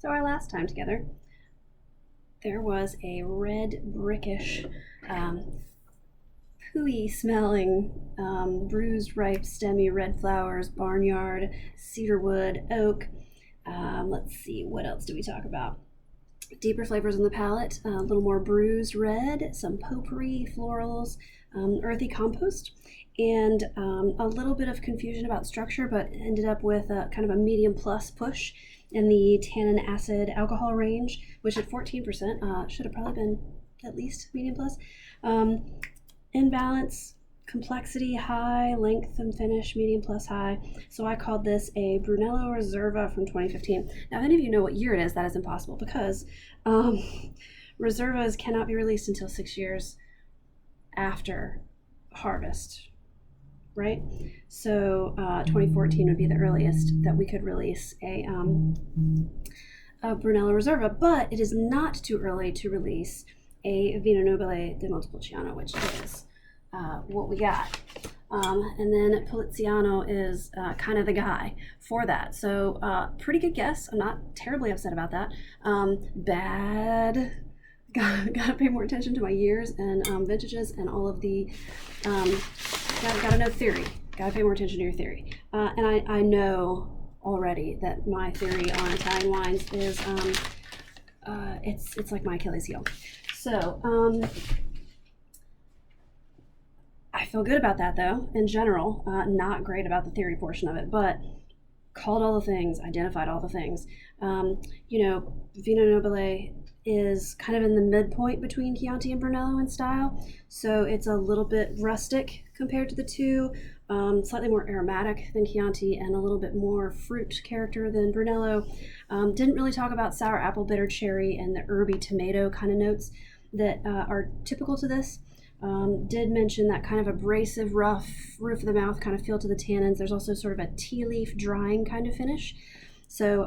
So our last time together, there was a red brickish, pooey smelling, bruised ripe stemmy red flowers, barnyard, cedarwood, oak. Let's see, what else do we talk about? Deeper flavors on the palate, a little more bruised red, some potpourri, florals, earthy compost, and a little bit of confusion about structure, but ended up with a kind of a medium plus push in the tannin acid alcohol range, which at 14% should have probably been at least medium plus. In balance, complexity high, length and finish medium plus high. So I called this a Brunello Reserva from 2015. Now, if any of you know what year it is, that is impossible because Reservas cannot be released until 6 years after harvest, right? So 2014 would be the earliest that we could release a Brunello Reserva, but it is not too early to release a Vino Nobile di Montepulciano, which is what we got. And then Poliziano is kind of the guy for that. So pretty good guess. I'm not terribly upset about that. Bad. Gotta pay more attention to my years and vintages and all of the, gotta know theory. Gotta pay more attention to your theory. And I know already that my theory on Italian wines is, it's like my Achilles heel. So, I feel good about that though, in general. Not great about the theory portion of it, but called all the things, identified all the things. Vino Nobile is kind of in the midpoint between Chianti and Brunello in style. So it's a little bit rustic compared to the two, slightly more aromatic than Chianti and a little bit more fruit character than Brunello. Didn't really talk about sour apple, bitter cherry, and the herby tomato kind of notes that are typical to this. Did mention that kind of abrasive, rough roof of the mouth kind of feel to the tannins. There's also sort of a tea leaf drying kind of finish. So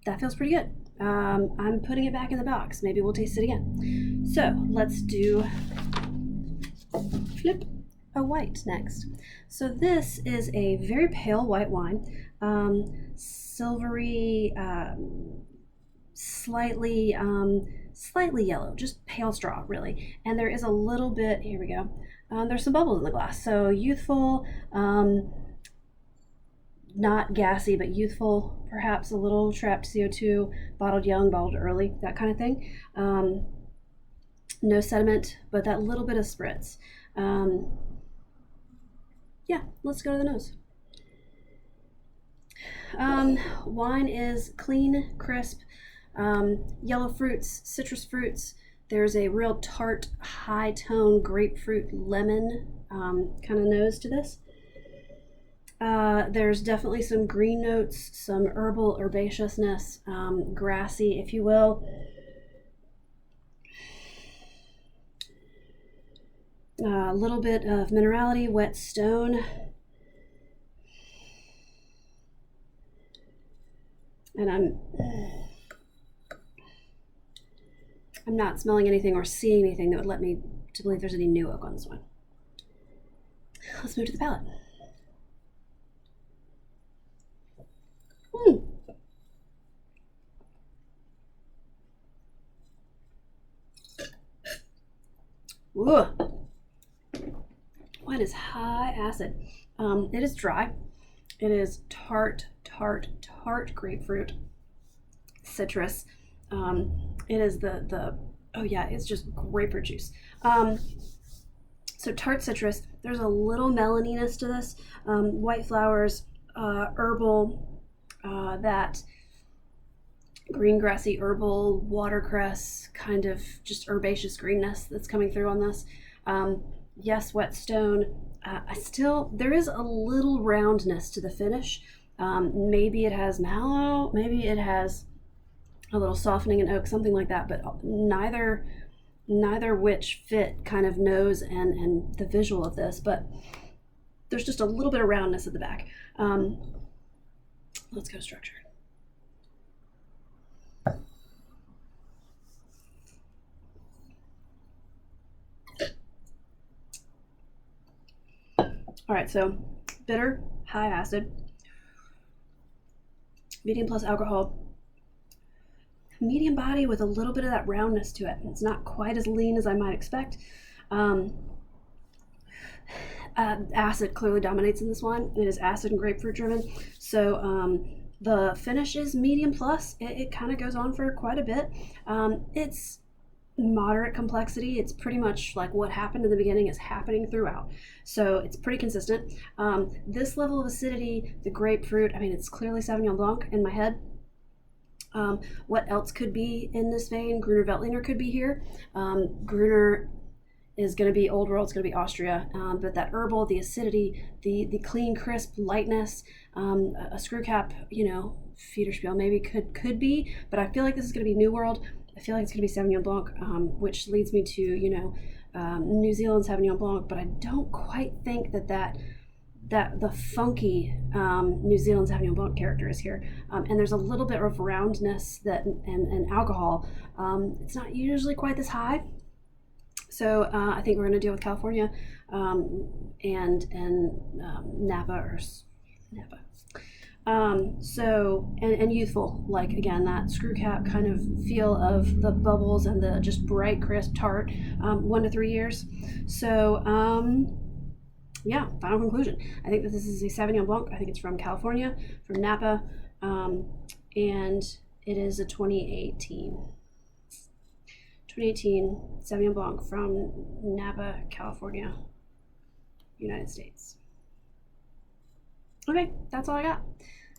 that feels pretty good. I'm putting it back in the box. Maybe we'll taste it again. So let's do flip a white next. So this is a very pale white wine, silvery, slightly yellow, just pale straw really. And there is a little bit, here we go, there's some bubbles in the glass. So youthful, not gassy, but youthful, perhaps a little trapped CO2, bottled young, bottled early, that kind of thing. No sediment, but that little bit of spritz. Yeah, let's go to the nose. Wine is clean, crisp, yellow fruits, citrus fruits. There's a real tart, high tone grapefruit lemon kind of nose to this. There's definitely some green notes, some herbal herbaceousness, grassy, if you will. A little bit of minerality, wet stone. And I'm not smelling anything or seeing anything that would let me to believe there's any new oak on this one. Let's move to the palate. Ooh. Wine is high acid. It is dry. It is tart grapefruit, citrus. It is it's just grapefruit juice. So tart citrus. There's a little melaniness to this. White flowers, herbal, that green grassy herbal watercress kind of just herbaceous greenness that's coming through on this. Yes, wet stone. There is a little roundness to the finish. Maybe it has mallow, maybe it has a little softening in oak, something like that, but neither which fit kind of nose and the visual of this, but there's just a little bit of roundness at the back. Let's go structured. All right, so bitter, high acid. medium plus alcohol, medium body with a little bit of that roundness to it. It's not quite as lean as I might expect. Acid clearly dominates in this one. It is acid and grapefruit driven. So the finish is medium plus. It kind of goes on for quite a bit. It's moderate complexity. It's pretty much like what happened in the beginning is happening throughout. So it's pretty consistent. This level of acidity, the grapefruit, I mean, it's clearly Sauvignon Blanc in my head. What else could be in this vein? Gruner Veltliner could be here. Gruner is going to be Old World, it's going to be Austria, but that herbal, the acidity, the clean, crisp lightness, a screw cap, Federspiel maybe could be, but I feel like this is going to be New World. I feel like it's going to be Sauvignon Blanc, which leads me to, New Zealand Sauvignon Blanc, but I don't quite think that the funky New Zealand Sauvignon Blanc character is here. And there's a little bit of roundness and alcohol. It's not usually quite this high. So I think we're going to deal with California and Napa or Napa. And youthful, like again, that screw cap kind of feel of the bubbles and the just bright, crisp tart, 1 to 3 years. So yeah, final conclusion. I think that this is a Sauvignon Blanc. I think it's from California, from Napa, and it is a 2018 Sauvignon Blanc from Napa, California, United States. Okay, that's all I got.